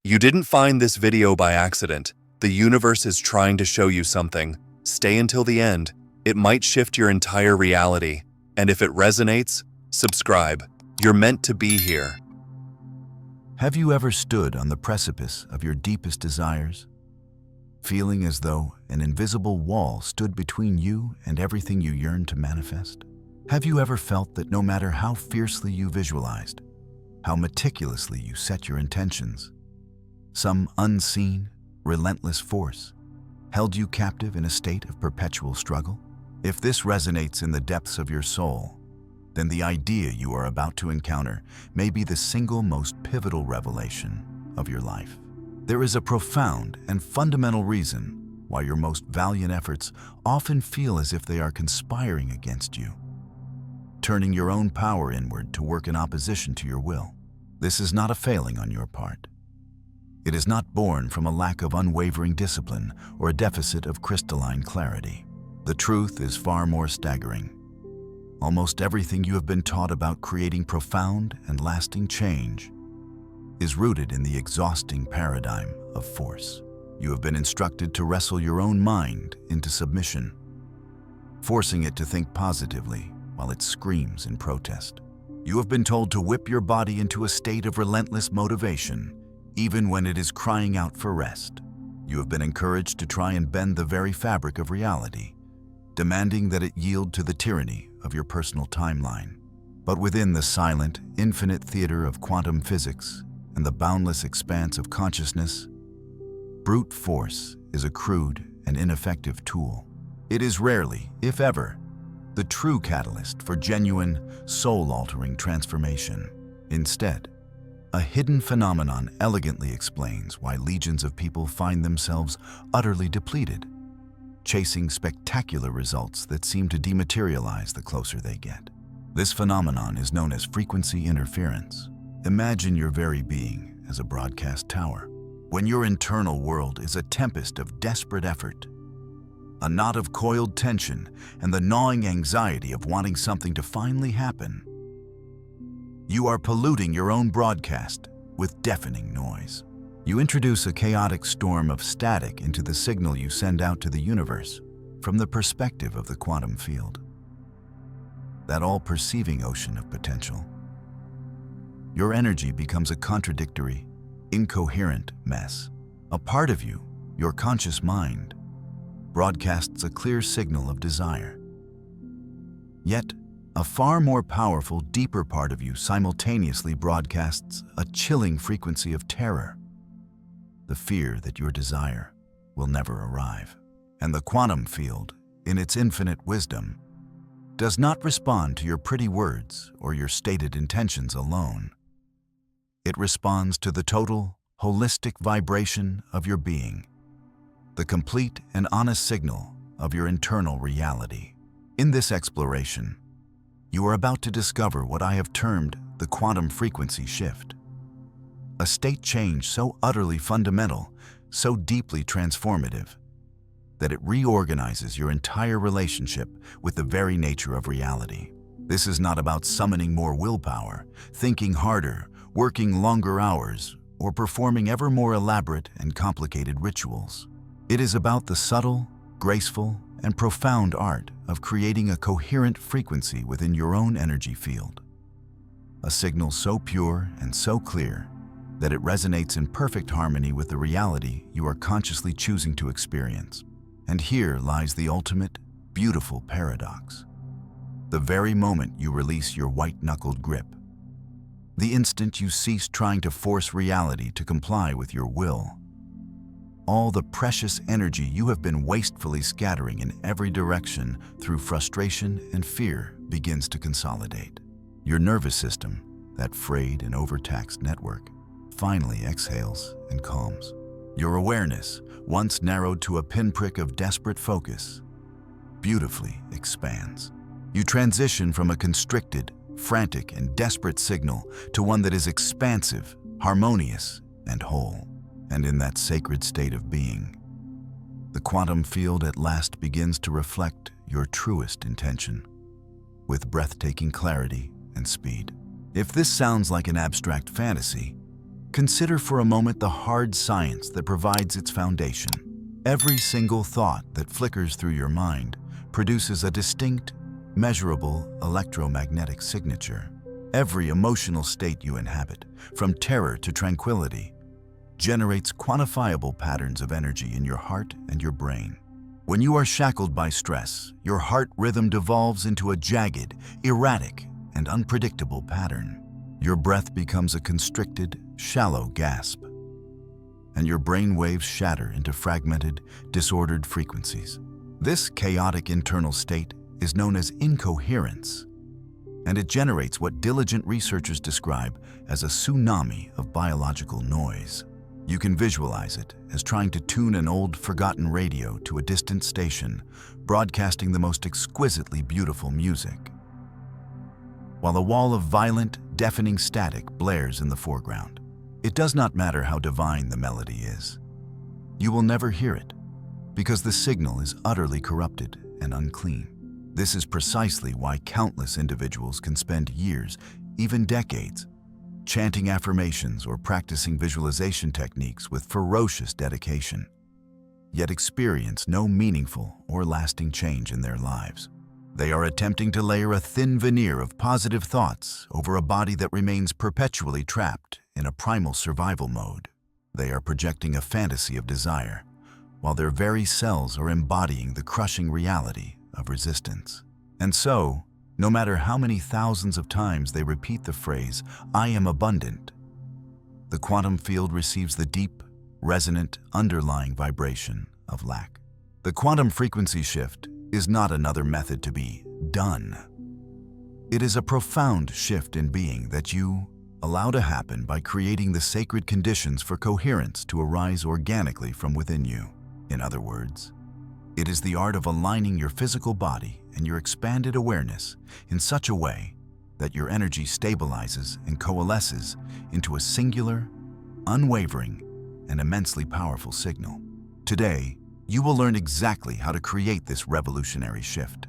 You didn't find this video by accident. The universe is trying to show you something. Stay until the end. It might shift your entire reality. And if it resonates, subscribe. You're meant to be here. Have you ever stood on the precipice of your deepest desires, feeling as though an invisible wall stood between you and everything you yearn to manifest? Have you ever felt that no matter how fiercely you visualized, how meticulously you set your intentions, some unseen, relentless force held you captive in a state of perpetual struggle? If this resonates in the depths of your soul, then the idea you are about to encounter may be the single most pivotal revelation of your life. There is a profound and fundamental reason why your most valiant efforts often feel as if they are conspiring against you, turning your own power inward to work in opposition to your will. This is not a failing on your part. It is not born from a lack of unwavering discipline or a deficit of crystalline clarity. The truth is far more staggering. Almost everything you have been taught about creating profound and lasting change is rooted in the exhausting paradigm of force. You have been instructed to wrestle your own mind into submission, forcing it to think positively while it screams in protest. You have been told to whip your body into a state of relentless motivation, even when it is crying out for rest. You have been encouraged to try and bend the very fabric of reality, demanding that it yield to the tyranny of your personal timeline. But within the silent, infinite theater of quantum physics and the boundless expanse of consciousness, brute force is a crude and ineffective tool. It is rarely, if ever, the true catalyst for genuine, soul-altering transformation. Instead, a hidden phenomenon elegantly explains why legions of people find themselves utterly depleted, chasing spectacular results that seem to dematerialize the closer they get. This phenomenon is known as frequency interference. Imagine your very being as a broadcast tower. When your internal world is a tempest of desperate effort, a knot of coiled tension, and the gnawing anxiety of wanting something to finally happen, you are polluting your own broadcast with deafening noise. You introduce a chaotic storm of static into the signal you send out to the universe from the perspective of the quantum field, that all-perceiving ocean of potential. Your energy becomes a contradictory, incoherent mess. A part of you, your conscious mind, broadcasts a clear signal of desire. Yet, a far more powerful, deeper part of you simultaneously broadcasts a chilling frequency of terror, the fear that your desire will never arrive. And the quantum field, in its infinite wisdom, does not respond to your pretty words or your stated intentions alone. It responds to the total, holistic vibration of your being, the complete and honest signal of your internal reality. In this exploration, you are about to discover what I have termed the quantum frequency shift. A state change so utterly fundamental, so deeply transformative, that it reorganizes your entire relationship with the very nature of reality. This is not about summoning more willpower, thinking harder, working longer hours, or performing ever more elaborate and complicated rituals. It is about the subtle, graceful, and profound art of creating a coherent frequency within your own energy field. A signal so pure and so clear that it resonates in perfect harmony with the reality you are consciously choosing to experience. And here lies the ultimate, beautiful paradox. The very moment you release your white-knuckled grip, the instant you cease trying to force reality to comply with your will, all the precious energy you have been wastefully scattering in every direction through frustration and fear begins to consolidate. Your nervous system, that frayed and overtaxed network, finally exhales and calms. Your awareness, once narrowed to a pinprick of desperate focus, beautifully expands. You transition from a constricted, frantic, and desperate signal to one that is expansive, harmonious, and whole. And in that sacred state of being, the quantum field at last begins to reflect your truest intention, with breathtaking clarity and speed. If this sounds like an abstract fantasy, Consider for a moment the hard science that provides its foundation. Every single thought that flickers through your mind produces a distinct, measurable electromagnetic signature. Every emotional state you inhabit, from terror to tranquility, generates quantifiable patterns of energy in your heart and your brain. When you are shackled by stress, your heart rhythm devolves into a jagged, erratic, and unpredictable pattern. Your breath becomes a constricted, shallow gasp, and your brain waves shatter into fragmented, disordered frequencies. This chaotic internal state is known as incoherence, and it generates what diligent researchers describe as a tsunami of biological noise. You can visualize it as trying to tune an old, forgotten radio to a distant station, broadcasting the most exquisitely beautiful music, while a wall of violent, deafening static blares in the foreground. It does not matter how divine the melody is. You will never hear it, because the signal is utterly corrupted and unclean. This is precisely why countless individuals can spend years, even decades, chanting affirmations or practicing visualization techniques with ferocious dedication, yet experience no meaningful or lasting change in their lives. They are attempting to layer a thin veneer of positive thoughts over a body that remains perpetually trapped in a primal survival mode. They are projecting a fantasy of desire, while their very cells are embodying the crushing reality of resistance. And so, no matter how many thousands of times they repeat the phrase, "I am abundant," the quantum field receives the deep, resonant, underlying vibration of lack. The quantum frequency shift is not another method to be done. It is a profound shift in being that you allow to happen by creating the sacred conditions for coherence to arise organically from within you. In other words, it is the art of aligning your physical body and your expanded awareness in such a way that your energy stabilizes and coalesces into a singular, unwavering, and immensely powerful signal. Today, you will learn exactly how to create this revolutionary shift.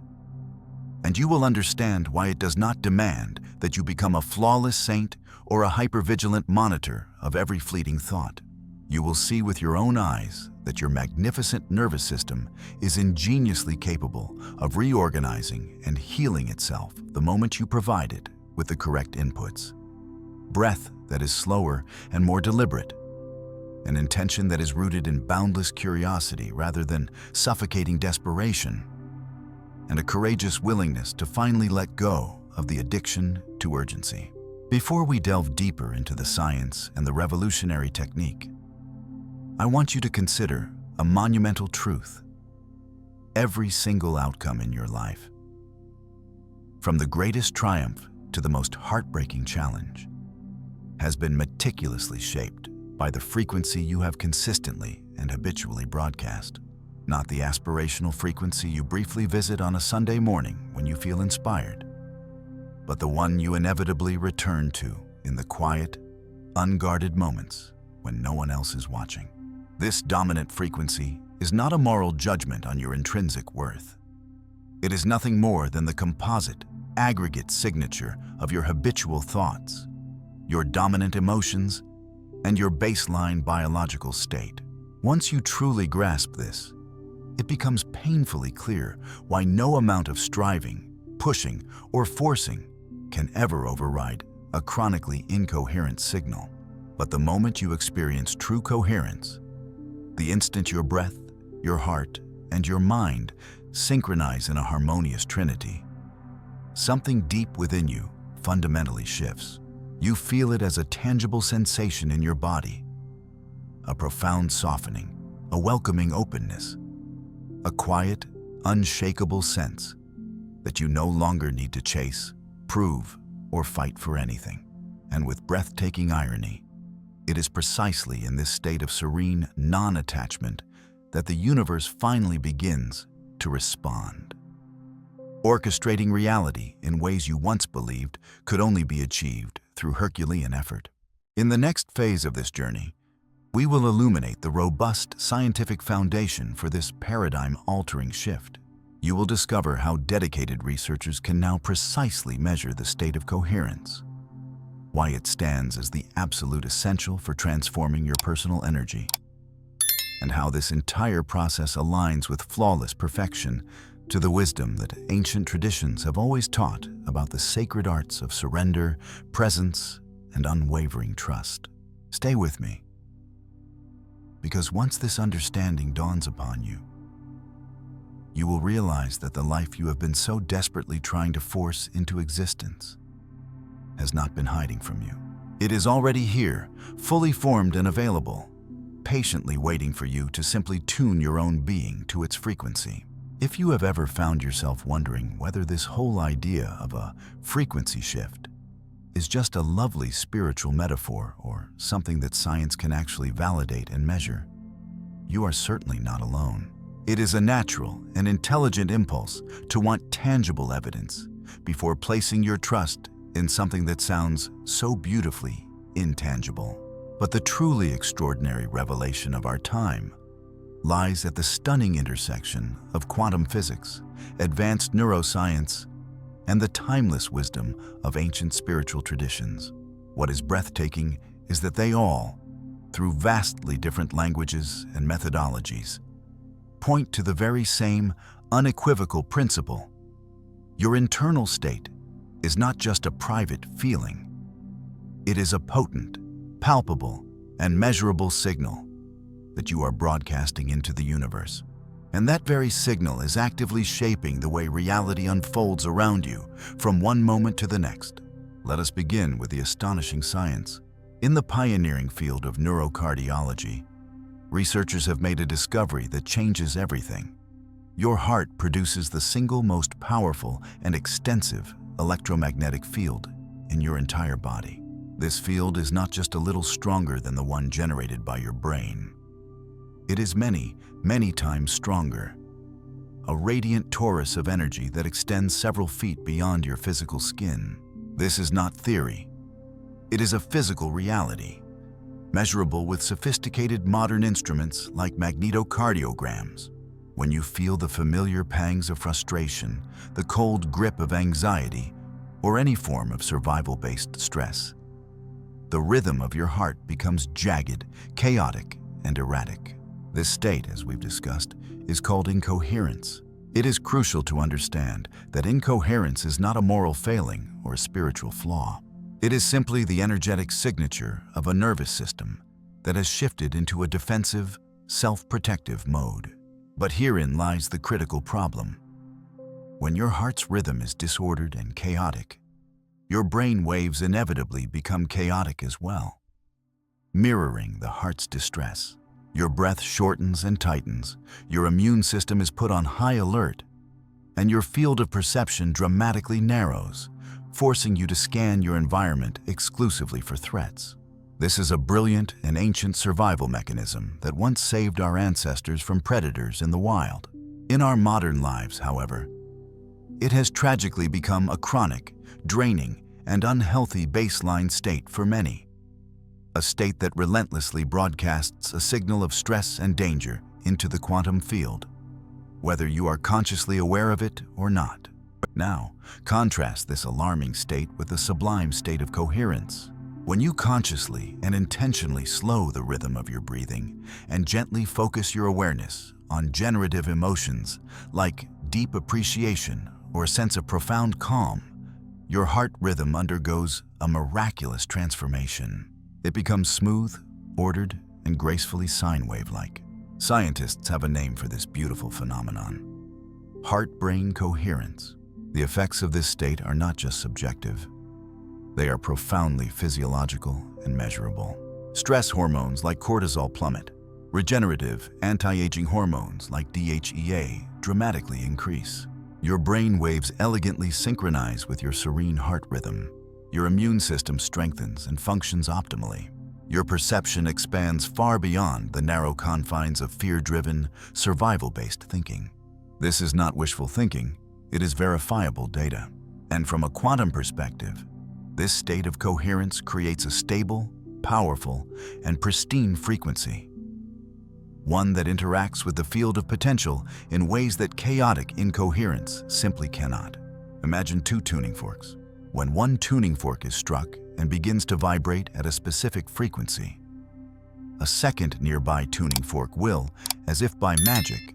And you will understand why it does not demand that you become a flawless saint or a hypervigilant monitor of every fleeting thought. You will see with your own eyes that your magnificent nervous system is ingeniously capable of reorganizing and healing itself the moment you provide it with the correct inputs. Breath that is slower and more deliberate, an intention that is rooted in boundless curiosity rather than suffocating desperation, and a courageous willingness to finally let go of the addiction to urgency. Before we delve deeper into the science and the revolutionary technique, I want you to consider a monumental truth. Every single outcome in your life, from the greatest triumph to the most heartbreaking challenge, has been meticulously shaped by the frequency you have consistently and habitually broadcast, not the aspirational frequency you briefly visit on a Sunday morning when you feel inspired, but the one you inevitably return to in the quiet, unguarded moments when no one else is watching. This dominant frequency is not a moral judgment on your intrinsic worth. It is nothing more than the composite, aggregate signature of your habitual thoughts, your dominant emotions, and your baseline biological state. Once you truly grasp this, it becomes painfully clear why no amount of striving, pushing, or forcing can ever override a chronically incoherent signal. But the moment you experience true coherence, the instant your breath, your heart, and your mind synchronize in a harmonious trinity, something deep within you fundamentally shifts. You feel it as a tangible sensation in your body, a profound softening, a welcoming openness, a quiet, unshakable sense that you no longer need to chase, prove, or fight for anything. And with breathtaking irony, it is precisely in this state of serene non-attachment that the universe finally begins to respond, orchestrating reality in ways you once believed could only be achieved through Herculean effort. In the next phase of this journey, we will illuminate the robust scientific foundation for this paradigm-altering shift. You will discover how dedicated researchers can now precisely measure the state of coherence, why it stands as the absolute essential for transforming your personal energy, and how this entire process aligns with flawless perfection to the wisdom that ancient traditions have always taught about the sacred arts of surrender, presence, and unwavering trust. Stay with me, because once this understanding dawns upon you, you will realize that the life you have been so desperately trying to force into existence has not been hiding from you. It is already here, fully formed and available, patiently waiting for you to simply tune your own being to its frequency. If you have ever found yourself wondering whether this whole idea of a frequency shift is just a lovely spiritual metaphor or something that science can actually validate and measure, you are certainly not alone. It is a natural and intelligent impulse to want tangible evidence before placing your trust in something that sounds so beautifully intangible. But the truly extraordinary revelation of our time lies at the stunning intersection of quantum physics, advanced neuroscience, and the timeless wisdom of ancient spiritual traditions. What is breathtaking is that they all, through vastly different languages and methodologies, point to the very same unequivocal principle. Your internal state is not just a private feeling. It is a potent, palpable, and measurable signal that you are broadcasting into the universe. And that very signal is actively shaping the way reality unfolds around you from one moment to the next. Let us begin with the astonishing science. In the pioneering field of neurocardiology, researchers have made a discovery that changes everything. Your heart produces the single most powerful and extensive electromagnetic field in your entire body. This field is not just a little stronger than the one generated by your brain. It is many, many times stronger. A radiant torus of energy that extends several feet beyond your physical skin. This is not theory. It is a physical reality, measurable with sophisticated modern instruments like magnetocardiograms. When you feel the familiar pangs of frustration, the cold grip of anxiety, or any form of survival-based stress, the rhythm of your heart becomes jagged, chaotic, and erratic. This state, as we've discussed, is called incoherence. It is crucial to understand that incoherence is not a moral failing or a spiritual flaw. It is simply the energetic signature of a nervous system that has shifted into a defensive, self-protective mode. But herein lies the critical problem. When your heart's rhythm is disordered and chaotic, your brain waves inevitably become chaotic as well, mirroring the heart's distress. Your breath shortens and tightens, your immune system is put on high alert, and your field of perception dramatically narrows, forcing you to scan your environment exclusively for threats. This is a brilliant and ancient survival mechanism that once saved our ancestors from predators in the wild. In our modern lives, however, it has tragically become a chronic, draining, and unhealthy baseline state for many. A state that relentlessly broadcasts a signal of stress and danger into the quantum field, whether you are consciously aware of it or not. Now, contrast this alarming state with the sublime state of coherence. When you consciously and intentionally slow the rhythm of your breathing and gently focus your awareness on generative emotions like deep appreciation or a sense of profound calm, your heart rhythm undergoes a miraculous transformation. It becomes smooth, ordered, and gracefully sine wave-like. Scientists have a name for this beautiful phenomenon: heart-brain coherence. The effects of this state are not just subjective. They are profoundly physiological and measurable. Stress hormones like cortisol plummet. Regenerative, anti-aging hormones like DHEA dramatically increase. Your brain waves elegantly synchronize with your serene heart rhythm. Your immune system strengthens and functions optimally. Your perception expands far beyond the narrow confines of fear-driven, survival-based thinking. This is not wishful thinking, it is verifiable data. And from a quantum perspective, this state of coherence creates a stable, powerful, and pristine frequency. One that interacts with the field of potential in ways that chaotic incoherence simply cannot. Imagine two tuning forks. When one tuning fork is struck and begins to vibrate at a specific frequency. A second nearby tuning fork will, as if by magic,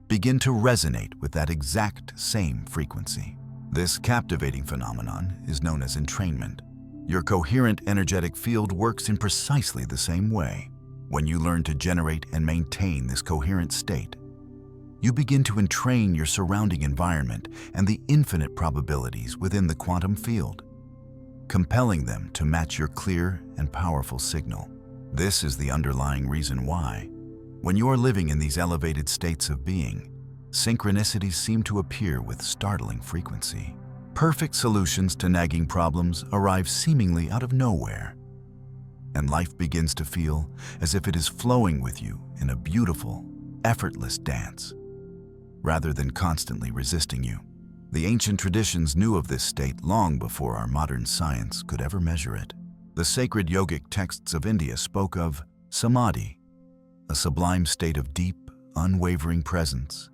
begin to resonate with that exact same frequency. This captivating phenomenon is known as entrainment. Your coherent energetic field works in precisely the same way. When you learn to generate and maintain this coherent state, you begin to entrain your surrounding environment and the infinite probabilities within the quantum field, compelling them to match your clear and powerful signal. This is the underlying reason why, when you are living in these elevated states of being, synchronicities seem to appear with startling frequency. Perfect solutions to nagging problems arrive seemingly out of nowhere, and life begins to feel as if it is flowing with you in a beautiful, effortless dance, rather than constantly resisting you. The ancient traditions knew of this state long before our modern science could ever measure it. The sacred yogic texts of India spoke of samadhi, a sublime state of deep, unwavering presence,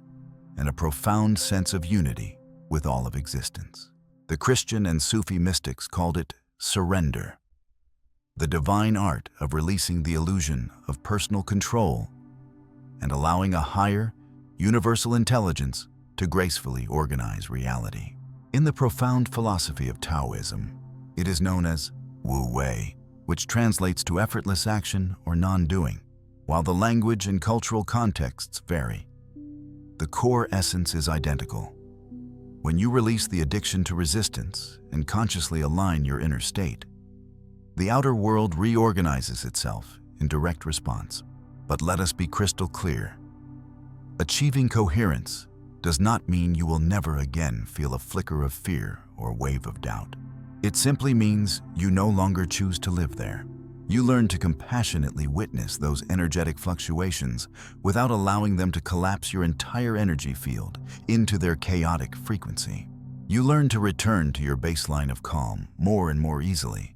and a profound sense of unity with all of existence. The Christian and Sufi mystics called it surrender, the divine art of releasing the illusion of personal control and allowing a higher, universal intelligence to gracefully organize reality. In the profound philosophy of Taoism, it is known as Wu Wei, which translates to effortless action or non-doing. While the language and cultural contexts vary, the core essence is identical. When you release the addiction to resistance and consciously align your inner state, the outer world reorganizes itself in direct response. But let us be crystal clear. Achieving coherence does not mean you will never again feel a flicker of fear or wave of doubt. It simply means you no longer choose to live there. You learn to compassionately witness those energetic fluctuations without allowing them to collapse your entire energy field into their chaotic frequency. You learn to return to your baseline of calm more and more easily,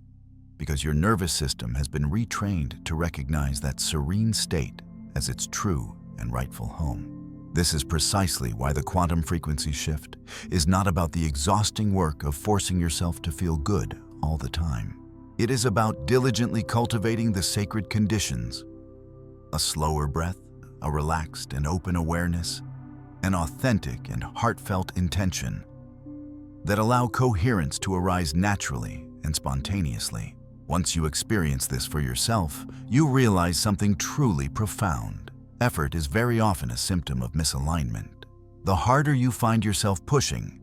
because your nervous system has been retrained to recognize that serene state as its true and rightful home. This is precisely why the quantum frequency shift is not about the exhausting work of forcing yourself to feel good all the time. It is about diligently cultivating the sacred conditions: a slower breath, a relaxed and open awareness, an authentic and heartfelt intention that allow coherence to arise naturally and spontaneously. Once you experience this for yourself, you realize something truly profound. Effort is very often a symptom of misalignment. The harder you find yourself pushing,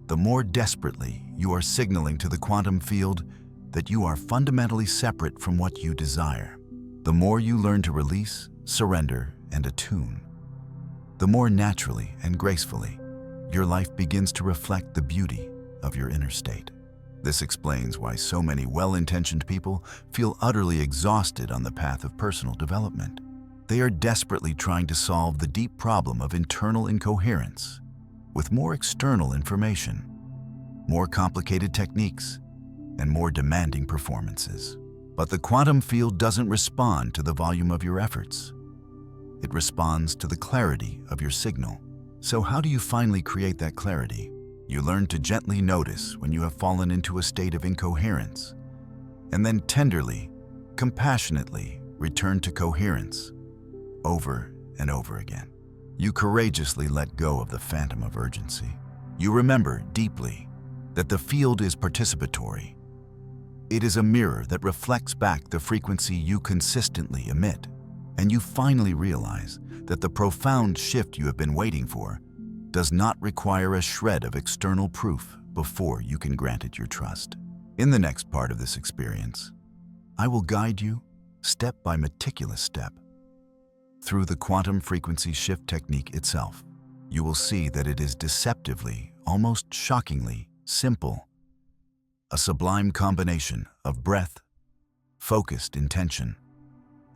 the more desperately you are signaling to the quantum field that you are fundamentally separate from what you desire. The more you learn to release, surrender, and attune, the more naturally and gracefully your life begins to reflect the beauty of your inner state. This explains why so many well-intentioned people feel utterly exhausted on the path of personal development. They are desperately trying to solve the deep problem of internal incoherence with more external information, more complicated techniques, and more demanding performances. But the quantum field doesn't respond to the volume of your efforts. It responds to the clarity of your signal. So how do you finally create that clarity? You learn to gently notice when you have fallen into a state of incoherence, and then tenderly, compassionately return to coherence over and over again. You courageously let go of the phantom of urgency. You remember deeply that the field is participatory. It is a mirror that reflects back the frequency you consistently emit, and you finally realize that the profound shift you have been waiting for does not require a shred of external proof before you can grant it your trust. In the next part of this experience, I will guide you step by meticulous step through the quantum frequency shift technique itself. You will see that it is deceptively, almost shockingly, simple. A sublime combination of breath, focused intention,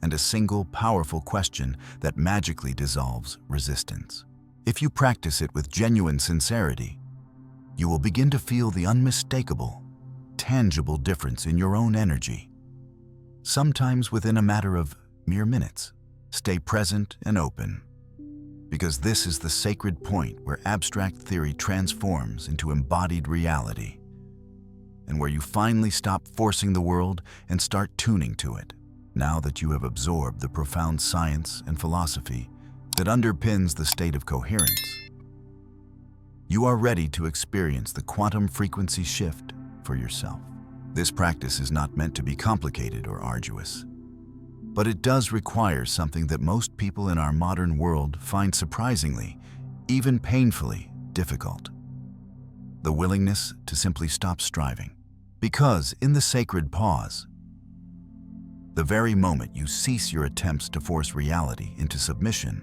and a single powerful question that magically dissolves resistance. If you practice it with genuine sincerity, you will begin to feel the unmistakable, tangible difference in your own energy, sometimes within a matter of mere minutes. Stay present and open, because this is the sacred point where abstract theory transforms into embodied reality. and where you finally stop forcing the world and start tuning to it. Now that you have absorbed the profound science and philosophy that underpins the state of coherence, you are ready to experience the quantum frequency shift for yourself. This practice is not meant to be complicated or arduous, but it does require something that most people in our modern world find surprisingly, even painfully, difficult: the willingness to simply stop striving. Because in the sacred pause, the very moment you cease your attempts to force reality into submission,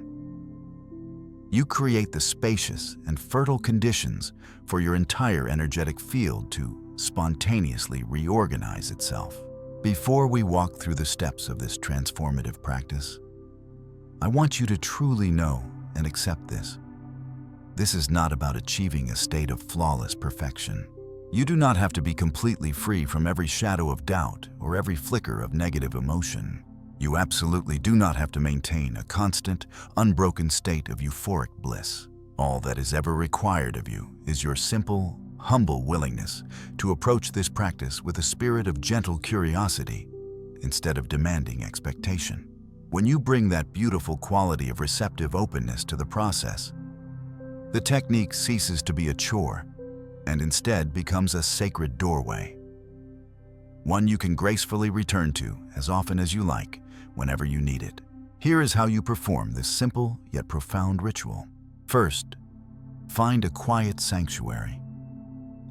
you create the spacious and fertile conditions for your entire energetic field to spontaneously reorganize itself. Before we walk through the steps of this transformative practice, I want you to truly know and accept this. This is not about achieving a state of flawless perfection. You do not have to be completely free from every shadow of doubt or every flicker of negative emotion. You absolutely do not have to maintain a constant, unbroken state of euphoric bliss. All that is ever required of you is your simple, humble willingness to approach this practice with a spirit of gentle curiosity instead of demanding expectation. When you bring that beautiful quality of receptive openness to the process, the technique ceases to be a chore and instead becomes a sacred doorway, one you can gracefully return to as often as you like, whenever you need it. Here is how you perform this simple yet profound ritual. First, find a quiet sanctuary,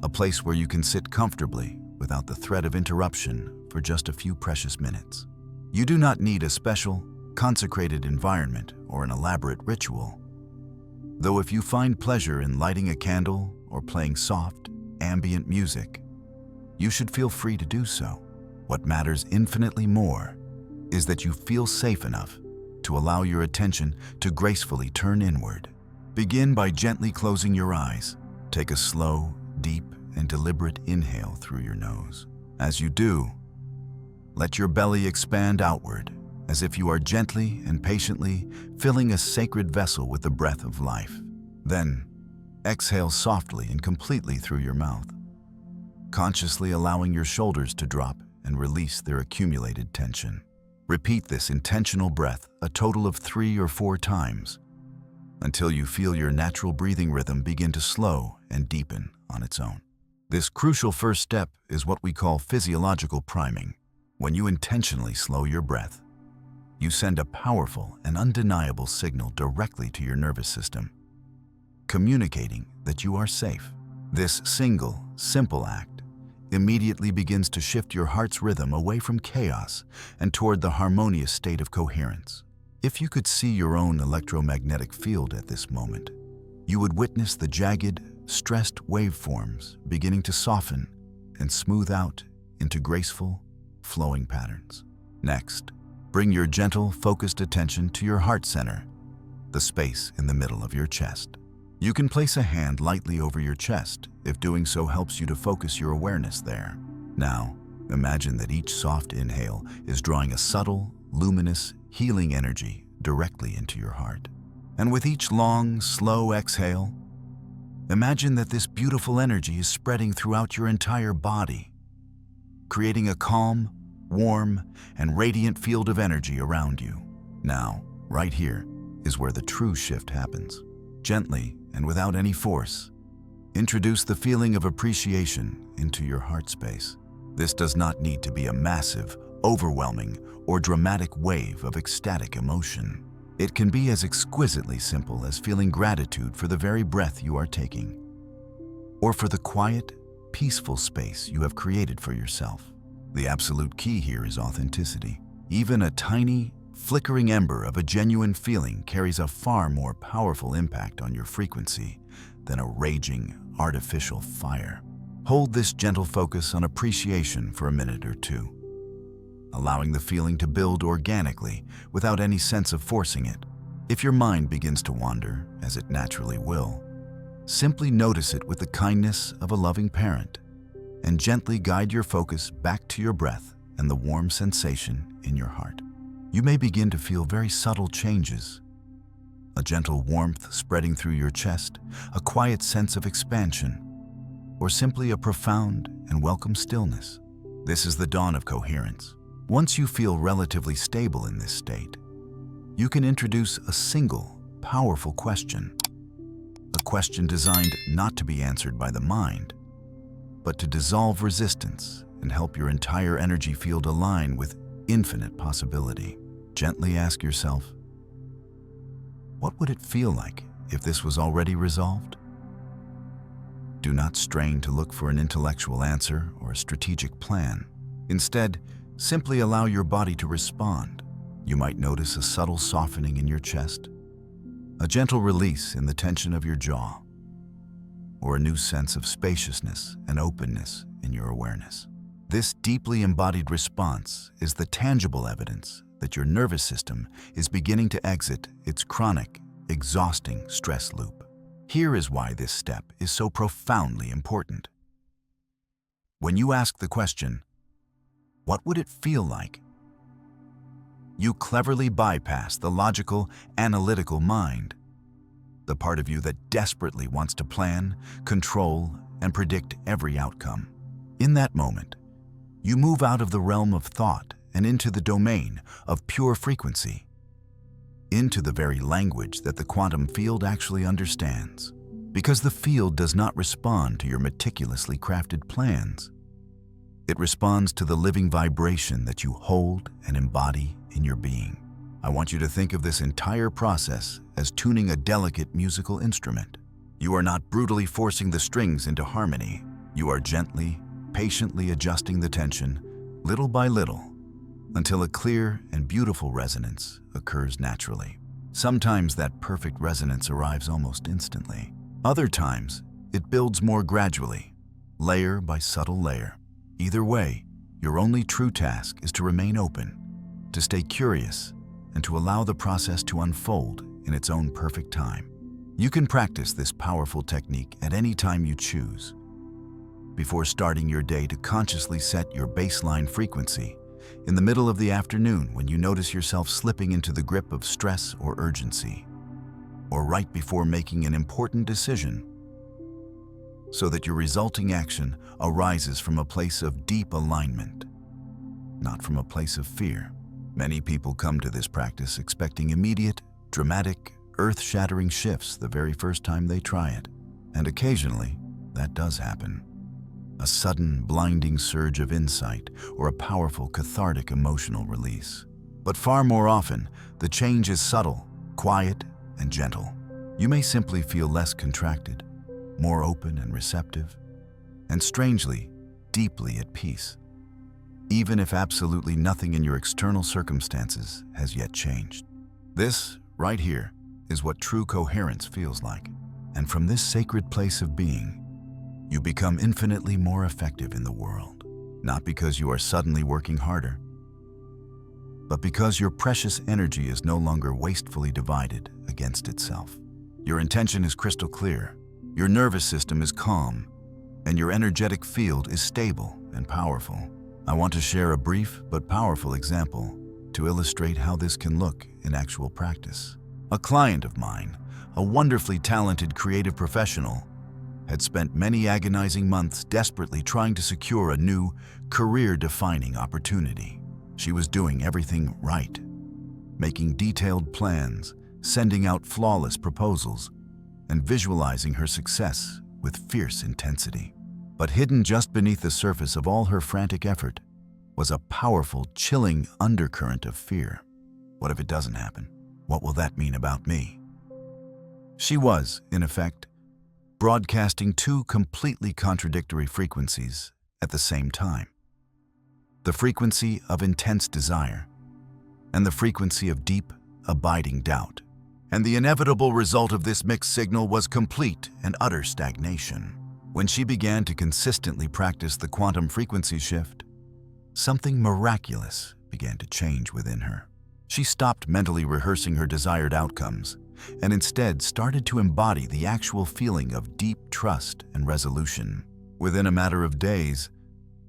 a place where you can sit comfortably without the threat of interruption for just a few precious minutes. You do not need a special, consecrated environment or an elaborate ritual. Though if you find pleasure in lighting a candle or playing soft, ambient music, you should feel free to do so. What matters infinitely more is that you feel safe enough to allow your attention to gracefully turn inward. Begin by gently closing your eyes. Take a slow, deep, and deliberate inhale through your nose. As you do, let your belly expand outward, as if you are gently and patiently filling a sacred vessel with the breath of life. Then, exhale softly and completely through your mouth, consciously allowing your shoulders to drop and release their accumulated tension. Repeat this intentional breath a total of 3 or 4 times until you feel your natural breathing rhythm begin to slow and deepen on its own. This crucial first step is what we call physiological priming. When you intentionally slow your breath, you send a powerful and undeniable signal directly to your nervous system, communicating that you are safe. This single, simple act immediately begins to shift your heart's rhythm away from chaos and toward the harmonious state of coherence. If you could see your own electromagnetic field at this moment, you would witness the jagged, stressed waveforms beginning to soften and smooth out into graceful, flowing patterns. Next, bring your gentle, focused attention to your heart center, the space in the middle of your chest. You can place a hand lightly over your chest if doing so helps you to focus your awareness there. Now, imagine that each soft inhale is drawing a subtle, luminous, healing energy directly into your heart. And with each long, slow exhale, imagine that this beautiful energy is spreading throughout your entire body, creating a calm, warm, and radiant field of energy around you. Now, right here is where the true shift happens. Gently and without any force, introduce the feeling of appreciation into your heart space. This does not need to be a massive, overwhelming, or dramatic wave of ecstatic emotion. It can be as exquisitely simple as feeling gratitude for the very breath you are taking, or for the quiet, peaceful space you have created for yourself. The absolute key here is authenticity. Even a tiny, flickering ember of a genuine feeling carries a far more powerful impact on your frequency than a raging, artificial fire. Hold this gentle focus on appreciation for a minute or two, allowing the feeling to build organically without any sense of forcing it. If your mind begins to wander, as it naturally will, simply notice it with the kindness of a loving parent and gently guide your focus back to your breath and the warm sensation in your heart. You may begin to feel very subtle changes, a gentle warmth spreading through your chest, a quiet sense of expansion, or simply a profound and welcome stillness. This is the dawn of coherence. Once you feel relatively stable in this state, you can introduce a single, powerful question. A question designed not to be answered by the mind, but to dissolve resistance and help your entire energy field align with infinite possibility. Gently ask yourself, what would it feel like if this was already resolved? Do not strain to look for an intellectual answer or a strategic plan. Instead, simply allow your body to respond. You might notice a subtle softening in your chest, a gentle release in the tension of your jaw, or a new sense of spaciousness and openness in your awareness. This deeply embodied response is the tangible evidence that your nervous system is beginning to exit its chronic, exhausting stress loop. Here is why this step is so profoundly important. When you ask the question, what would it feel like? You cleverly bypass the logical, analytical mind, the part of you that desperately wants to plan, control, and predict every outcome. In that moment, you move out of the realm of thought and into the domain of pure frequency, into the very language that the quantum field actually understands. Because the field does not respond to your meticulously crafted plans. It responds to the living vibration that you hold and embody in your being. I want you to think of this entire process as tuning a delicate musical instrument. You are not brutally forcing the strings into harmony. You are gently, patiently adjusting the tension, little by little, until a clear and beautiful resonance occurs naturally. Sometimes that perfect resonance arrives almost instantly. Other times, it builds more gradually, layer by subtle layer. Either way, your only true task is to remain open, to stay curious, and to allow the process to unfold in its own perfect time. You can practice this powerful technique at any time you choose. Before starting your day, to consciously set your baseline frequency, in the middle of the afternoon when you notice yourself slipping into the grip of stress or urgency, or right before making an important decision, so that your resulting action arises from a place of deep alignment, not from a place of fear. Many people come to this practice expecting immediate, dramatic, earth-shattering shifts the very first time they try it, and occasionally that does happen. A sudden, blinding surge of insight or a powerful, cathartic emotional release. But far more often, the change is subtle, quiet, and gentle. You may simply feel less contracted, more open and receptive, and strangely, deeply at peace, even if absolutely nothing in your external circumstances has yet changed. This, right here, is what true coherence feels like. And from this sacred place of being, you become infinitely more effective in the world, not because you are suddenly working harder, but because your precious energy is no longer wastefully divided against itself. Your intention is crystal clear, your nervous system is calm, and your energetic field is stable and powerful. I want to share a brief but powerful example to illustrate how this can look in actual practice. A client of mine, a wonderfully talented creative professional, had spent many agonizing months desperately trying to secure a new, career-defining opportunity. She was doing everything right, making detailed plans, sending out flawless proposals, and visualizing her success with fierce intensity. But hidden just beneath the surface of all her frantic effort was a powerful, chilling undercurrent of fear. What if it doesn't happen? What will that mean about me? She was, in effect, broadcasting two completely contradictory frequencies at the same time. The frequency of intense desire and the frequency of deep, abiding doubt. And the inevitable result of this mixed signal was complete and utter stagnation. When she began to consistently practice the quantum frequency shift, something miraculous began to change within her. She stopped mentally rehearsing her desired outcomes and instead started to embody the actual feeling of deep trust and resolution. Within a matter of days,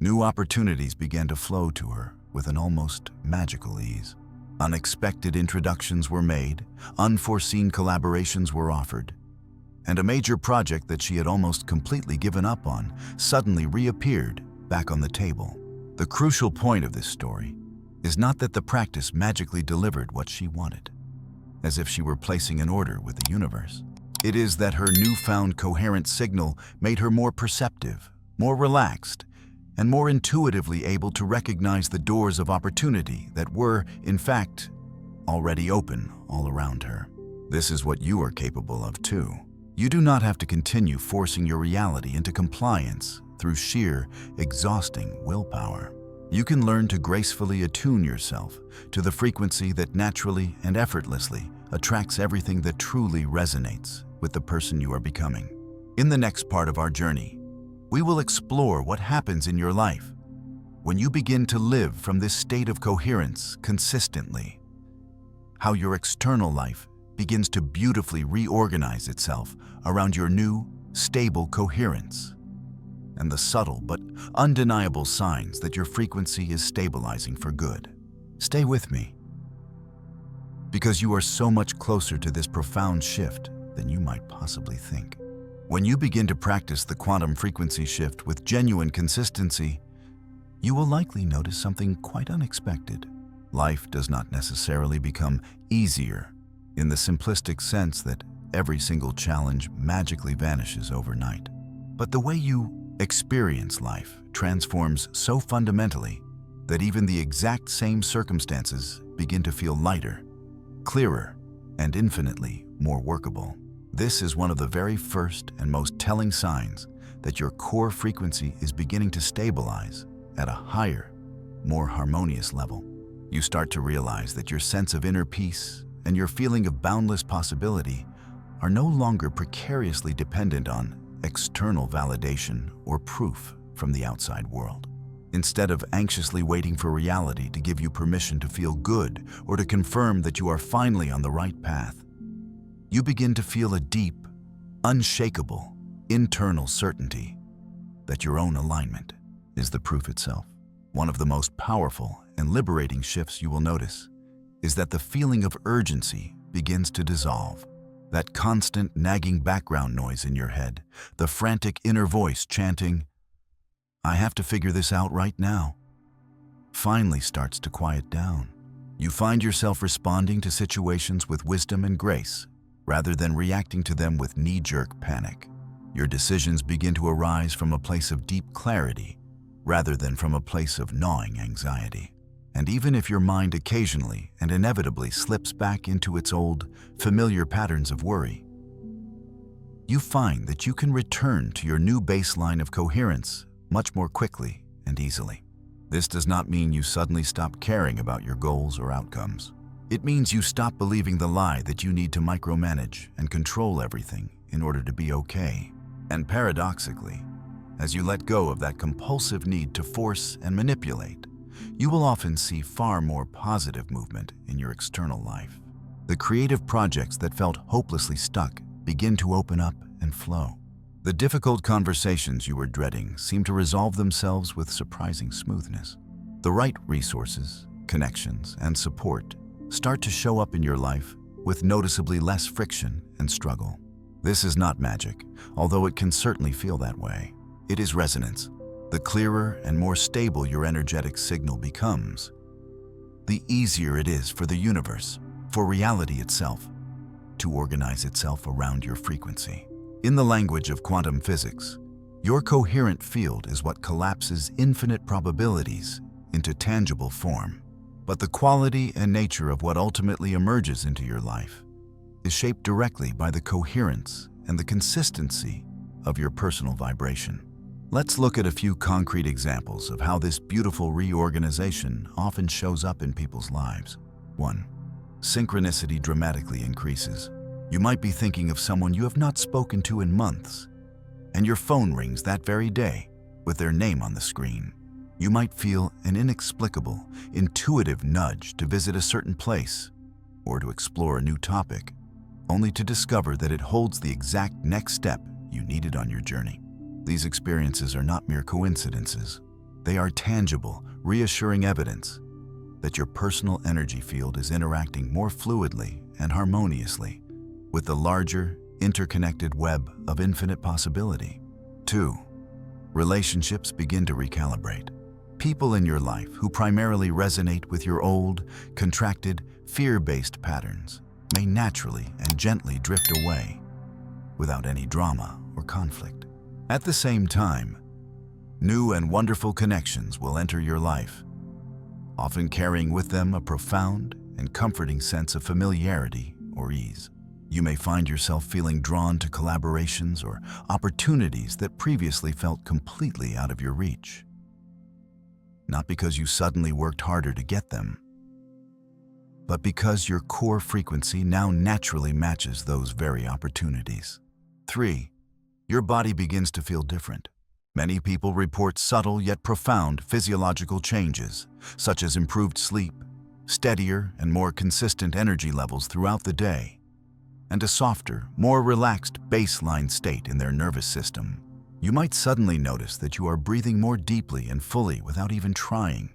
new opportunities began to flow to her with an almost magical ease. Unexpected introductions were made, unforeseen collaborations were offered, and a major project that she had almost completely given up on suddenly reappeared back on the table. The crucial point of this story is not that the practice magically delivered what she wanted, as if she were placing an order with the universe. It is that her newfound coherent signal made her more perceptive, more relaxed, and more intuitively able to recognize the doors of opportunity that were, in fact, already open all around her. This is what you are capable of too. You do not have to continue forcing your reality into compliance through sheer, exhausting willpower. You can learn to gracefully attune yourself to the frequency that naturally and effortlessly attracts everything that truly resonates with the person you are becoming. In the next part of our journey, we will explore what happens in your life when you begin to live from this state of coherence consistently, how your external life begins to beautifully reorganize itself around your new, stable coherence, and the subtle but undeniable signs that your frequency is stabilizing for good. Stay with me, because you are so much closer to this profound shift than you might possibly think. When you begin to practice the quantum frequency shift with genuine consistency, you will likely notice something quite unexpected. Life does not necessarily become easier in the simplistic sense that every single challenge magically vanishes overnight. But the way you experience life transforms so fundamentally that even the exact same circumstances begin to feel lighter, clearer, and infinitely more workable. This is one of the very first and most telling signs that your core frequency is beginning to stabilize at a higher, more harmonious level. You start to realize that your sense of inner peace and your feeling of boundless possibility are no longer precariously dependent on external validation or proof from the outside world. Instead of anxiously waiting for reality to give you permission to feel good or to confirm that you are finally on the right path, you begin to feel a deep, unshakable, internal certainty that your own alignment is the proof itself. One of the most powerful and liberating shifts you will notice is that the feeling of urgency begins to dissolve. That constant nagging background noise in your head, the frantic inner voice chanting, "I have to figure this out right now," finally starts to quiet down. You find yourself responding to situations with wisdom and grace, rather than reacting to them with knee-jerk panic. Your decisions begin to arise from a place of deep clarity, rather than from a place of gnawing anxiety. And even if your mind occasionally and inevitably slips back into its old, familiar patterns of worry, you find that you can return to your new baseline of coherence much more quickly and easily. This does not mean you suddenly stop caring about your goals or outcomes. It means you stop believing the lie that you need to micromanage and control everything in order to be okay. And paradoxically, as you let go of that compulsive need to force and manipulate, you will often see far more positive movement in your external life. The creative projects that felt hopelessly stuck begin to open up and flow. The difficult conversations you were dreading seem to resolve themselves with surprising smoothness. The right resources, connections, and support start to show up in your life with noticeably less friction and struggle. This is not magic, although it can certainly feel that way. It is resonance. The clearer and more stable your energetic signal becomes, the easier it is for the universe, for reality itself, to organize itself around your frequency. In the language of quantum physics, your coherent field is what collapses infinite probabilities into tangible form. But the quality and nature of what ultimately emerges into your life is shaped directly by the coherence and the consistency of your personal vibration. Let's look at a few concrete examples of how this beautiful reorganization often shows up in people's lives. 1. Synchronicity dramatically increases. You might be thinking of someone you have not spoken to in months, and your phone rings that very day with their name on the screen. You might feel an inexplicable, intuitive nudge to visit a certain place or to explore a new topic, only to discover that it holds the exact next step you needed on your journey. These experiences are not mere coincidences. They are tangible, reassuring evidence that your personal energy field is interacting more fluidly and harmoniously with the larger, interconnected web of infinite possibility. 2. Relationships begin to recalibrate. People in your life who primarily resonate with your old, contracted, fear-based patterns may naturally and gently drift away without any drama or conflict. At the same time, new and wonderful connections will enter your life, often carrying with them a profound and comforting sense of familiarity or ease. You may find yourself feeling drawn to collaborations or opportunities that previously felt completely out of your reach. Not because you suddenly worked harder to get them, but because your core frequency now naturally matches those very opportunities. 3. Your body begins to feel different. Many people report subtle yet profound physiological changes, such as improved sleep, steadier and more consistent energy levels throughout the day, and a softer, more relaxed baseline state in their nervous system. You might suddenly notice that you are breathing more deeply and fully without even trying,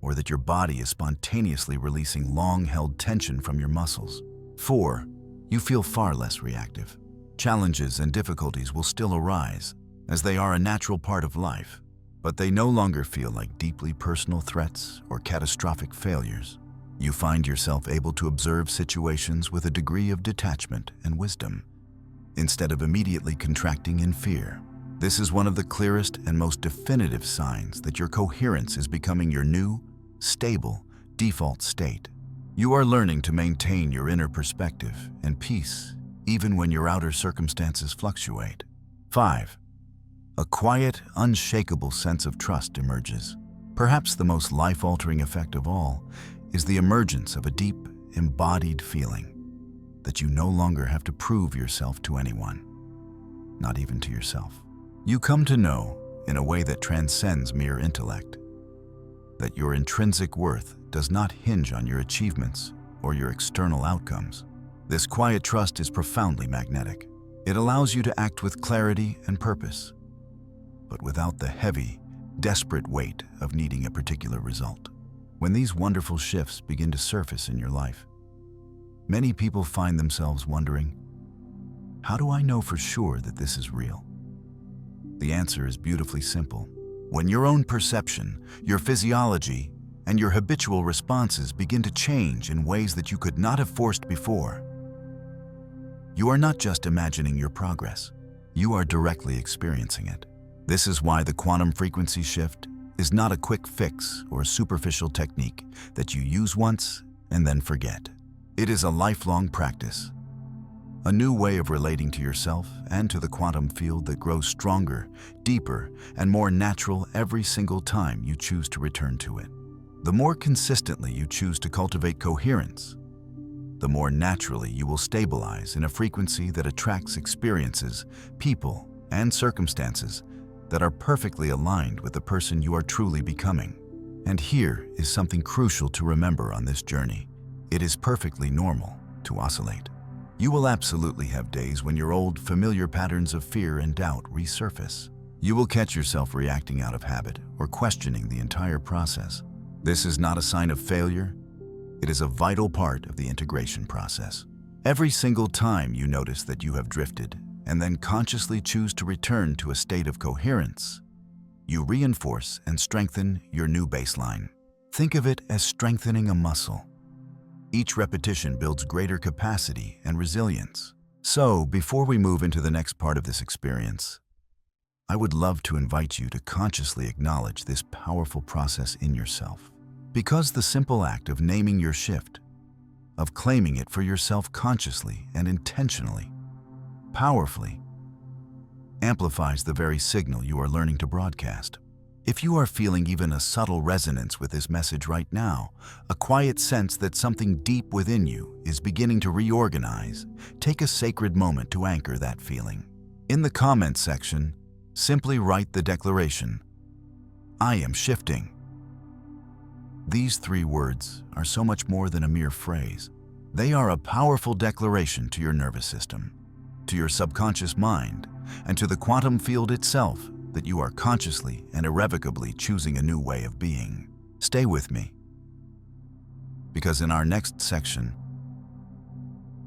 or that your body is spontaneously releasing long-held tension from your muscles. 4. You feel far less reactive. Challenges and difficulties will still arise, as they are a natural part of life, but they no longer feel like deeply personal threats or catastrophic failures. You find yourself able to observe situations with a degree of detachment and wisdom, instead of immediately contracting in fear. This is one of the clearest and most definitive signs that your coherence is becoming your new, stable, default state. You are learning to maintain your inner perspective and peace, even when your outer circumstances fluctuate. 5. A quiet, unshakable sense of trust emerges. Perhaps the most life-altering effect of all is the emergence of a deep, embodied feeling that you no longer have to prove yourself to anyone, not even to yourself. You come to know, in a way that transcends mere intellect, that your intrinsic worth does not hinge on your achievements or your external outcomes. This quiet trust is profoundly magnetic. It allows you to act with clarity and purpose, but without the heavy, desperate weight of needing a particular result. When these wonderful shifts begin to surface in your life, many people find themselves wondering, how do I know for sure that this is real? The answer is beautifully simple. When your own perception, your physiology, and your habitual responses begin to change in ways that you could not have forced before, you are not just imagining your progress, you are directly experiencing it. This is why the quantum frequency shift is not a quick fix or a superficial technique that you use once and then forget. It is a lifelong practice, a new way of relating to yourself and to the quantum field that grows stronger, deeper, and more natural every single time you choose to return to it. The more consistently you choose to cultivate coherence, the more naturally you will stabilize in a frequency that attracts experiences, people, and circumstances that are perfectly aligned with the person you are truly becoming. And here is something crucial to remember on this journey. It is perfectly normal to oscillate. You will absolutely have days when your old, familiar patterns of fear and doubt resurface. You will catch yourself reacting out of habit or questioning the entire process. This is not a sign of failure. It is a vital part of the integration process. Every single time you notice that you have drifted and then consciously choose to return to a state of coherence, you reinforce and strengthen your new baseline. Think of it as strengthening a muscle. Each repetition builds greater capacity and resilience. So, before we move into the next part of this experience, I would love to invite you to consciously acknowledge this powerful process in yourself. Because the simple act of naming your shift, of claiming it for yourself consciously and intentionally, powerfully, amplifies the very signal you are learning to broadcast. If you are feeling even a subtle resonance with this message right now, a quiet sense that something deep within you is beginning to reorganize, take a sacred moment to anchor that feeling. In the comments section, simply write the declaration, "I am shifting." These 3 words are so much more than a mere phrase. They are a powerful declaration to your nervous system, to your subconscious mind, and to the quantum field itself that you are consciously and irrevocably choosing a new way of being. Stay with me, because in our next section,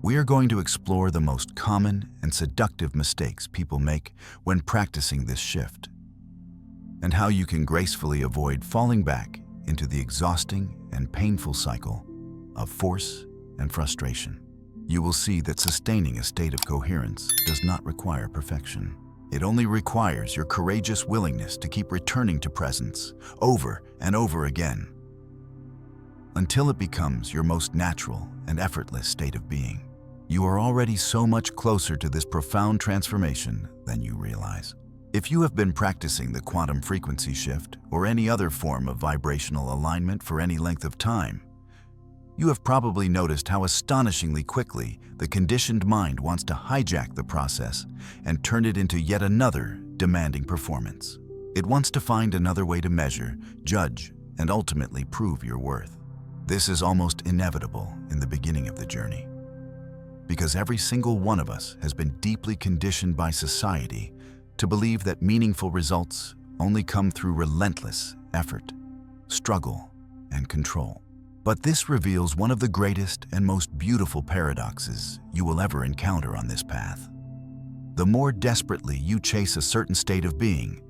We are going to explore the most common and seductive mistakes people make when practicing this shift, and how you can gracefully avoid falling back into the exhausting and painful cycle of force and frustration. You will see that sustaining a state of coherence does not require perfection. It only requires your courageous willingness to keep returning to presence over and over again until it becomes your most natural and effortless state of being. You are already so much closer to this profound transformation than you realize. If you have been practicing the quantum frequency shift or any other form of vibrational alignment for any length of time, you have probably noticed how astonishingly quickly the conditioned mind wants to hijack the process and turn it into yet another demanding performance. It wants to find another way to measure, judge, and ultimately prove your worth. This is almost inevitable in the beginning of the journey, because every single one of us has been deeply conditioned by society to believe that meaningful results only come through relentless effort, struggle, and control. But this reveals one of the greatest and most beautiful paradoxes you will ever encounter on this path. The more desperately you chase a certain state of being,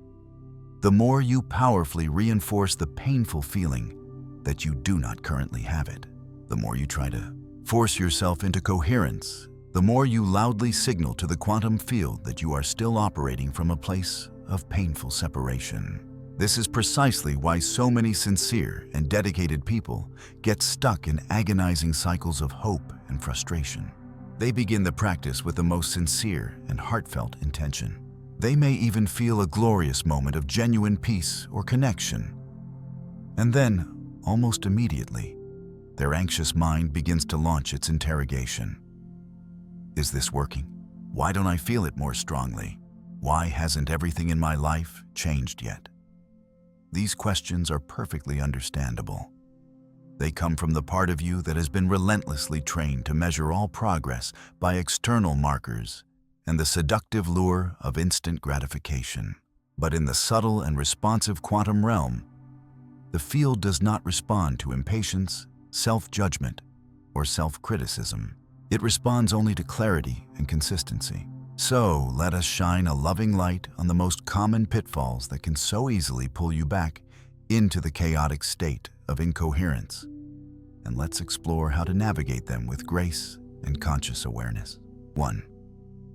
the more you powerfully reinforce the painful feeling that you do not currently have it. The more you try to force yourself into coherence, the more you loudly signal to the quantum field that you are still operating from a place of painful separation. This is precisely why so many sincere and dedicated people get stuck in agonizing cycles of hope and frustration. They begin the practice with the most sincere and heartfelt intention. They may even feel a glorious moment of genuine peace or connection. And then, almost immediately, their anxious mind begins to launch its interrogation. Is this working? Why don't I feel it more strongly? Why hasn't everything in my life changed yet? These questions are perfectly understandable. They come from the part of you that has been relentlessly trained to measure all progress by external markers and the seductive lure of instant gratification. But in the subtle and responsive quantum realm, the field does not respond to impatience, self-judgment, or self-criticism. It responds only to clarity and consistency. So let us shine a loving light on the most common pitfalls that can so easily pull you back into the chaotic state of incoherence. And let's explore how to navigate them with grace and conscious awareness. 1.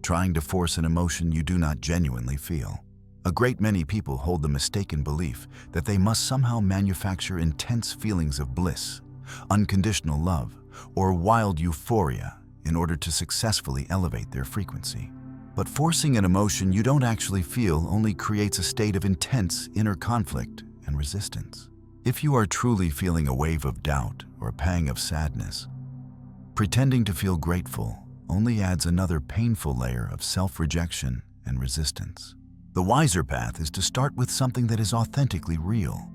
Trying to force an emotion you do not genuinely feel. A great many people hold the mistaken belief that they must somehow manufacture intense feelings of bliss, unconditional love, or wild euphoria in order to successfully elevate their frequency. But forcing an emotion you don't actually feel only creates a state of intense inner conflict and resistance. If you are truly feeling a wave of doubt or a pang of sadness, pretending to feel grateful only adds another painful layer of self-rejection and resistance. The wiser path is to start with something that is authentically real,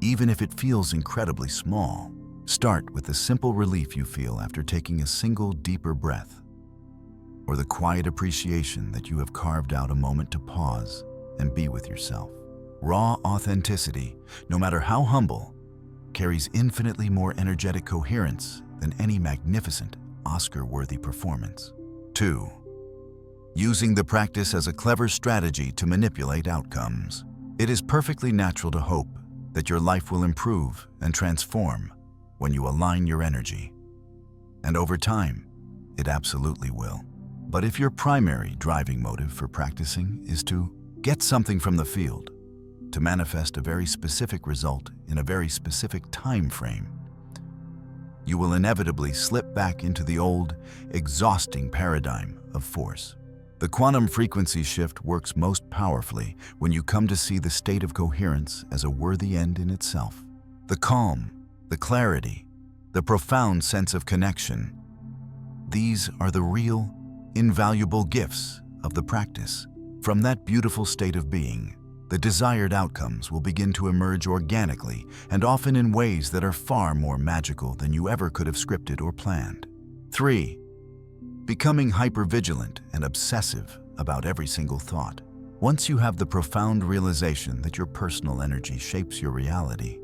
even if it feels incredibly small. Start with the simple relief you feel after taking a single deeper breath, or the quiet appreciation that you have carved out a moment to pause and be with yourself. Raw authenticity, no matter how humble, carries infinitely more energetic coherence than any magnificent, Oscar-worthy performance. 2. Using the practice as a clever strategy to manipulate outcomes. It is perfectly natural to hope that your life will improve and transform when you align your energy. And over time, it absolutely will. But if your primary driving motive for practicing is to get something from the field, to manifest a very specific result in a very specific time frame, you will inevitably slip back into the old, exhausting paradigm of force. The quantum frequency shift works most powerfully when you come to see the state of coherence as a worthy end in itself. The calm, the clarity, the profound sense of connection, these are the real, invaluable gifts of the practice. From that beautiful state of being, the desired outcomes will begin to emerge organically and often in ways that are far more magical than you ever could have scripted or planned. 3. Becoming hypervigilant and obsessive about every single thought. Once you have the profound realization that your personal energy shapes your reality,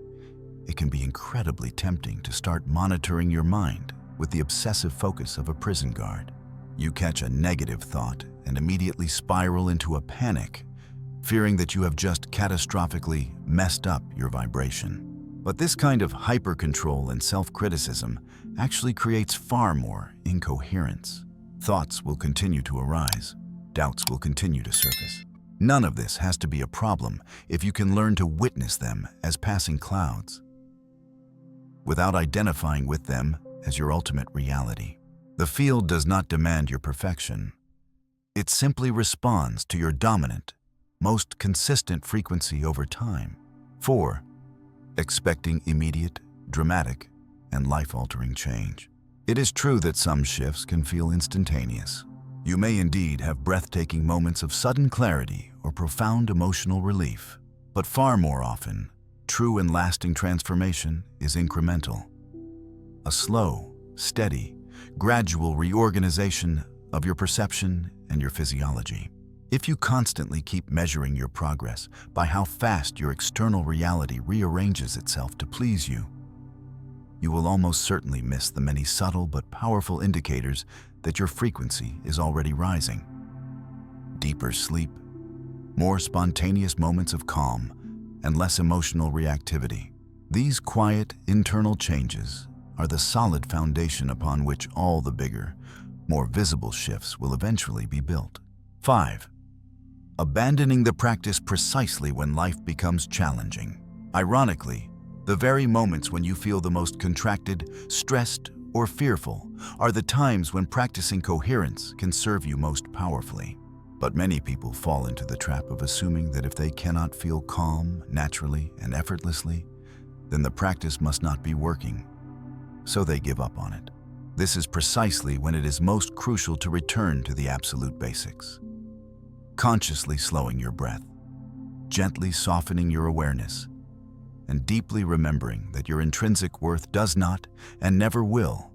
it can be incredibly tempting to start monitoring your mind with the obsessive focus of a prison guard. You catch a negative thought and immediately spiral into a panic, fearing that you have just catastrophically messed up your vibration. But this kind of hyper-control and self-criticism actually creates far more incoherence. Thoughts will continue to arise. Doubts will continue to surface. None of this has to be a problem if you can learn to witness them as passing clouds, without identifying with them as your ultimate reality. The field does not demand your perfection. It simply responds to your dominant, most consistent frequency over time. 4. Expecting immediate, dramatic, and life-altering change. It is true that some shifts can feel instantaneous. You may indeed have breathtaking moments of sudden clarity or profound emotional relief, but far more often, true and lasting transformation is incremental. A slow, steady, gradual reorganization of your perception and your physiology. If you constantly keep measuring your progress by how fast your external reality rearranges itself to please you, you will almost certainly miss the many subtle but powerful indicators that your frequency is already rising. Deeper sleep, more spontaneous moments of calm, and less emotional reactivity. These quiet, internal changes are the solid foundation upon which all the bigger, more visible shifts will eventually be built. 5. Abandoning the practice precisely when life becomes challenging. Ironically, the very moments when you feel the most contracted, stressed, or fearful are the times when practicing coherence can serve you most powerfully. But many people fall into the trap of assuming that if they cannot feel calm naturally and effortlessly, then the practice must not be working. So they give up on it. This is precisely when it is most crucial to return to the absolute basics. Consciously slowing your breath, gently softening your awareness, and deeply remembering that your intrinsic worth does not, and never will,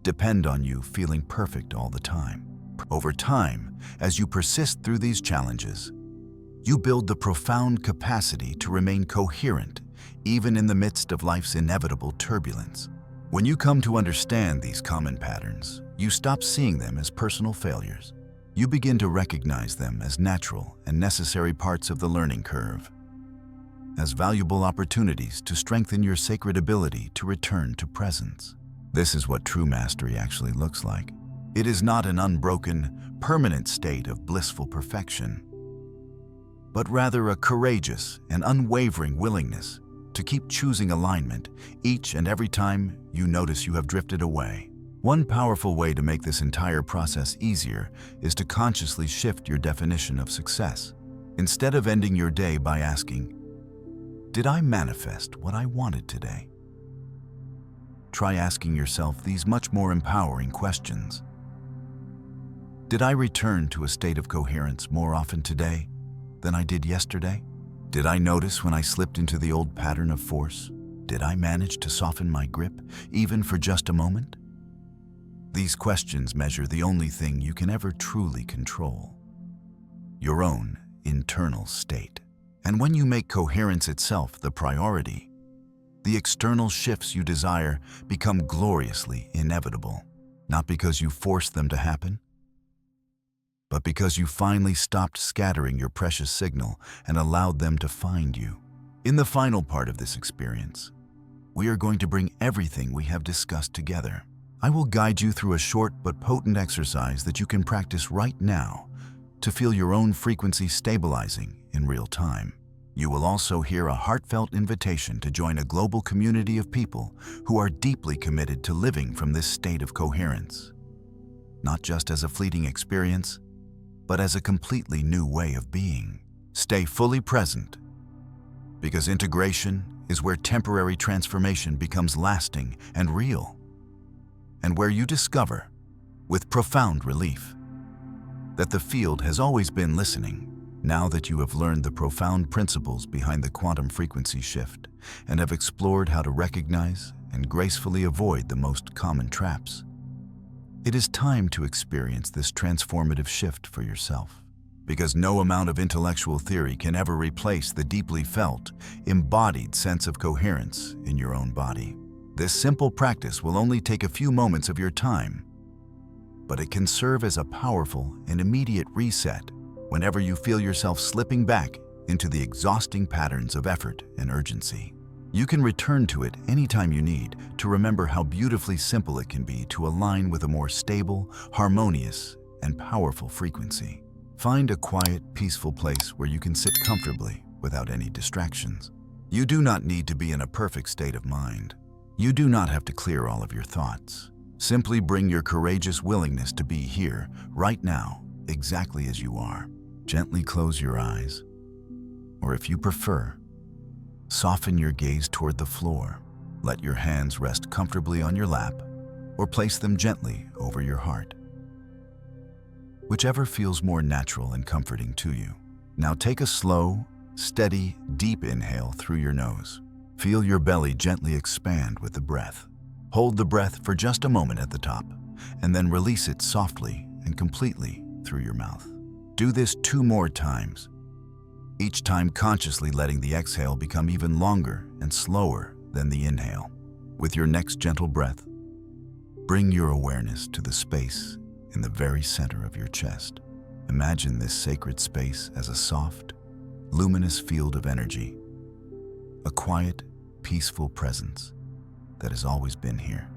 depend on you feeling perfect all the time. Over time, as you persist through these challenges, you build the profound capacity to remain coherent even in the midst of life's inevitable turbulence. When you come to understand these common patterns, you stop seeing them as personal failures. You begin to recognize them as natural and necessary parts of the learning curve, as valuable opportunities to strengthen your sacred ability to return to presence. This is what true mastery actually looks like. It is not an unbroken, permanent state of blissful perfection, but rather a courageous and unwavering willingness to keep choosing alignment each and every time you notice you have drifted away. One powerful way to make this entire process easier is to consciously shift your definition of success. Instead of ending your day by asking, "Did I manifest what I wanted today?" Try asking yourself these much more empowering questions. Did I return to a state of coherence more often today than I did yesterday? Did I notice when I slipped into the old pattern of force? Did I manage to soften my grip, even for just a moment? These questions measure the only thing you can ever truly control: your own internal state. And when you make coherence itself the priority, the external shifts you desire become gloriously inevitable, not because you forced them to happen, but because you finally stopped scattering your precious signal and allowed them to find you. In the final part of this experience, we are going to bring everything we have discussed together. I will guide you through a short but potent exercise that you can practice right now to feel your own frequency stabilizing in real time. You will also hear a heartfelt invitation to join a global community of people who are deeply committed to living from this state of coherence, not just as a fleeting experience, but as a completely new way of being. Stay fully present, because integration is where temporary transformation becomes lasting and real, and where you discover, with profound relief, that the field has always been listening. Now that you have learned the profound principles behind the quantum frequency shift and have explored how to recognize and gracefully avoid the most common traps, it is time to experience this transformative shift for yourself. Because no amount of intellectual theory can ever replace the deeply felt, embodied sense of coherence in your own body. This simple practice will only take a few moments of your time, but it can serve as a powerful and immediate reset whenever you feel yourself slipping back into the exhausting patterns of effort and urgency. You can return to it anytime you need to remember how beautifully simple it can be to align with a more stable, harmonious, and powerful frequency. Find a quiet, peaceful place where you can sit comfortably without any distractions. You do not need to be in a perfect state of mind. You do not have to clear all of your thoughts. Simply bring your courageous willingness to be here, right now, exactly as you are. Gently close your eyes, or if you prefer, soften your gaze toward the floor. Let your hands rest comfortably on your lap, or place them gently over your heart. Whichever feels more natural and comforting to you. Now take a slow, steady, deep inhale through your nose. Feel your belly gently expand with the breath. Hold the breath for just a moment at the top, and then release it softly and completely through your mouth. Do this 2 more times, each time consciously letting the exhale become even longer and slower than the inhale. With your next gentle breath, bring your awareness to the space in the very center of your chest. Imagine this sacred space as a soft, luminous field of energy, a quiet, peaceful presence that has always been here,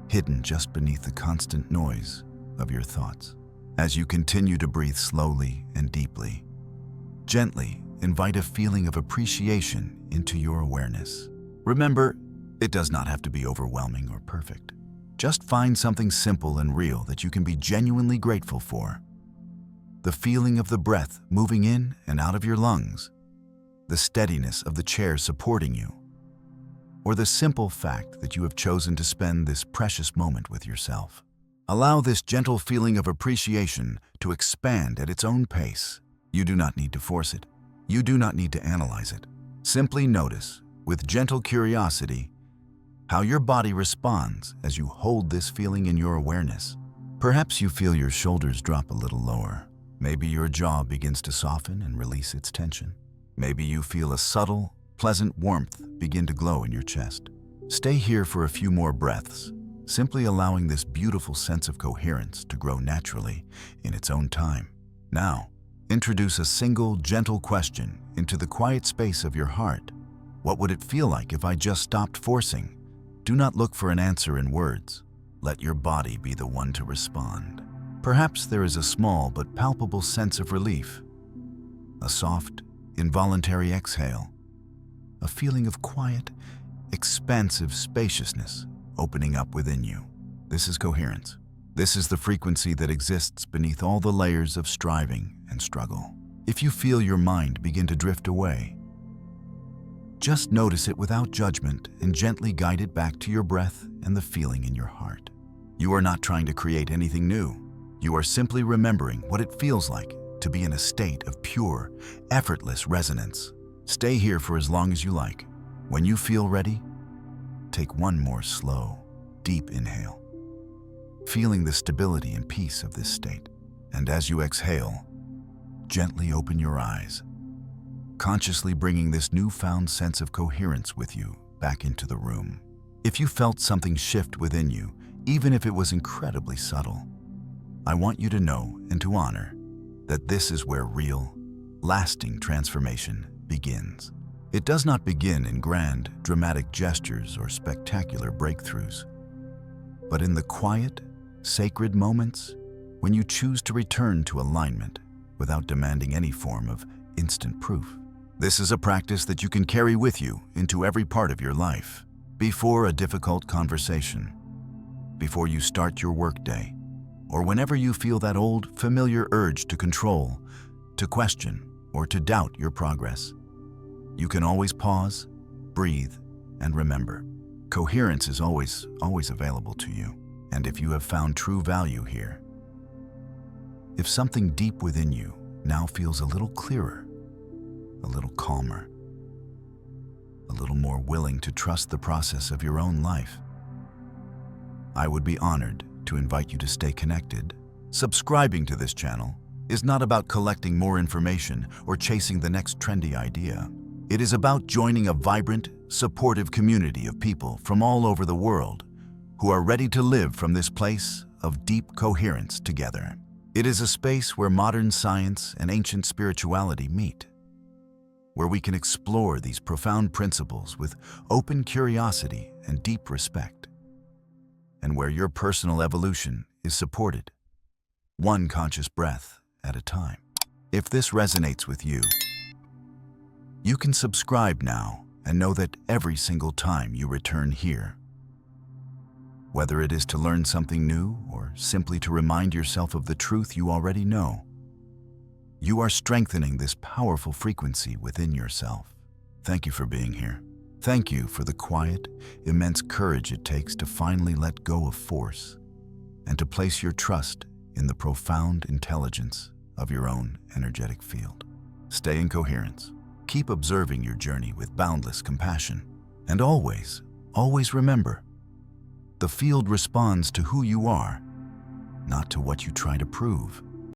hidden just beneath the constant noise of your thoughts. As you continue to breathe slowly and deeply, gently invite a feeling of appreciation into your awareness. Remember, it does not have to be overwhelming or perfect. Just find something simple and real that you can be genuinely grateful for. The feeling of the breath moving in and out of your lungs, the steadiness of the chair supporting you, or the simple fact that you have chosen to spend this precious moment with yourself. Allow this gentle feeling of appreciation to expand at its own pace. You do not need to force it. You do not need to analyze it. Simply notice, with gentle curiosity, how your body responds as you hold this feeling in your awareness. Perhaps you feel your shoulders drop a little lower. Maybe your jaw begins to soften and release its tension. Maybe you feel a subtle, pleasant warmth begin to glow in your chest. Stay here for a few more breaths, simply allowing this beautiful sense of coherence to grow naturally in its own time. Now, introduce a single, gentle question into the quiet space of your heart. What would it feel like if I just stopped forcing? Do not look for an answer in words. Let your body be the one to respond. Perhaps there is a small but palpable sense of relief, a soft, involuntary exhale, a feeling of quiet, expansive spaciousness opening up within you. This is coherence. This is the frequency that exists beneath all the layers of striving and struggle. If you feel your mind begin to drift away, just notice it without judgment and gently guide it back to your breath and the feeling in your heart. You are not trying to create anything new. You are simply remembering what it feels like to be in a state of pure, effortless resonance. Stay here for as long as you like. When you feel ready, take one more slow, deep inhale, feeling the stability and peace of this state. And as you exhale, gently open your eyes, consciously bringing this newfound sense of coherence with you back into the room. If you felt something shift within you, even if it was incredibly subtle, I want you to know and to honor that this is where real, lasting transformation begins. It does not begin in grand, dramatic gestures or spectacular breakthroughs, but in the quiet, sacred moments when you choose to return to alignment without demanding any form of instant proof. This is a practice that you can carry with you into every part of your life. Before a difficult conversation, before you start your workday, or whenever you feel that old, familiar urge to control, to question, or to doubt your progress, you can always pause, breathe, and remember. Coherence is always available to you. And if you have found true value here, if something deep within you now feels a little clearer, a little calmer, a little more willing to trust the process of your own life, I would be honored to invite you to stay connected. Subscribing to this channel is not about collecting more information or chasing the next trendy idea. It is about joining a vibrant, supportive community of people from all over the world who are ready to live from this place of deep coherence together. It is a space where modern science and ancient spirituality meet, where we can explore these profound principles with open curiosity and deep respect, and where your personal evolution is supported, one conscious breath at a time. If this resonates with you, you can subscribe now and know that every single time you return here, whether it is to learn something new or simply to remind yourself of the truth you already know, you are strengthening this powerful frequency within yourself. Thank you for being here. Thank you for the quiet, immense courage it takes to finally let go of force and to place your trust in the profound intelligence of your own energetic field. Stay in coherence. Keep observing your journey with boundless compassion. And always, always remember, the field responds to who you are, not to what you try to prove.